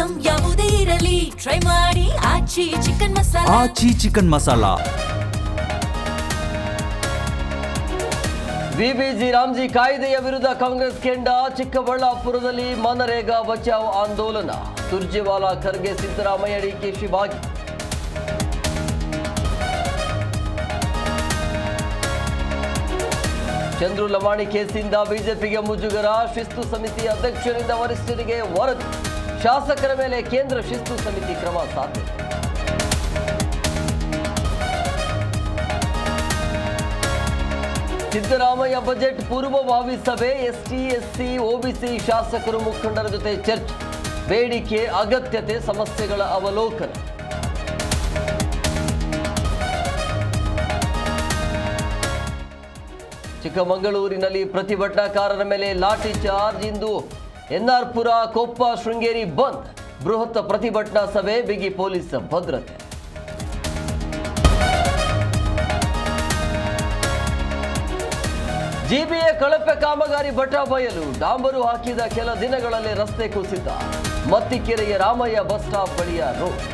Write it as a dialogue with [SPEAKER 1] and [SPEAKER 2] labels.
[SPEAKER 1] Item ಯಾವುದೇ ಇರಲಿ try ಮಾಡಿ ಆಚಿ ಚಿಕನ್ ಮಸಾಲಾ.
[SPEAKER 2] ಆಚಿ ಚಿಕನ್ ಮಸಾಲಾ.
[SPEAKER 3] ವಿಬಿಜಿ ರಾಮ್ಜಿ ಕಾಯ್ದೆಯ ವಿರುದ್ಧ ಕಾಂಗ್ರೆಸ್ ಕೆಂಡ. ಚಿಕ್ಕಬಳ್ಳಾಪುರದಲ್ಲಿ ಮನರೇಗಾ ಬಚಾವ್ ಆಂದೋಲನ. ಸುರ್ಜೇವಾಲಾ, ಖರ್ಗೆ, ಸಿದ್ದರಾಮಯ್ಯ, ಡಿಕೆಶಿ ಭಾಗಿ. ಚಂದ್ರು ಲಮಾಣಿ ಕೇಸಿಂದ ಬಿಜೆಪಿಗೆ ಮುಜುಗರ. ಶಿಸ್ತು ಸಮಿತಿ ಅಧ್ಯಕ್ಷರಿಂದ ವರಿಷ್ಠರಿಗೆ ವರದಿ. ಶಾಸಕರ ಮೇಲೆ ಕೇಂದ್ರ ಶಿಸ್ತು ಸಮಿತಿ ಕ್ರಮ ಸಾಧ್ಯತೆ. ಸಿದ್ದರಾಮಯ್ಯ ಬಜೆಟ್ ಪೂರ್ವಭಾವಿ ಸಭೆ. ಎಸ್ಟಿ, ಎಸ್ಸಿ, ಒಬಿಸಿ ಶಾಸಕರು ಮುಖಂಡರ ಜೊತೆ ಚರ್ಚೆ. ಬೇಡಿಕೆ, ಅಗತ್ಯತೆ, ಸಮಸ್ಯೆಗಳ ಅವಲೋಕನ. ಚಿಕ್ಕಮಗಳೂರಿನಲ್ಲಿ ಪ್ರತಿಭಟನಾಕಾರರ ಮೇಲೆ ಲಾಠಿ ಚಾರ್ಜ್. ಇಂದು ಎನ್ಆರ್ಪುರ, ಕೊಪ್ಪ, ಶೃಂಗೇರಿ ಬಂದ್. ಬೃಹತ್ ಪ್ರತಿಭಟನಾ ಸಭೆ. ಬಿಗಿ ಪೊಲೀಸ್ ಭದ್ರತೆ. ಜಿಬಿಎ ಕಳಪೆ ಕಾಮಗಾರಿ ಬಟಾ ಬಯಲು. ಡಾಂಬರು ಹಾಕಿದ ಕೆಲ ದಿನಗಳಲ್ಲಿ ರಸ್ತೆ ಕುಸಿತ. ಮತ್ತಿಕೆರೆಯ ರಾಮಯ್ಯ ಬಸ್ ಸ್ಟಾಪ್ ಬಳಿಯ ರೋಡ್.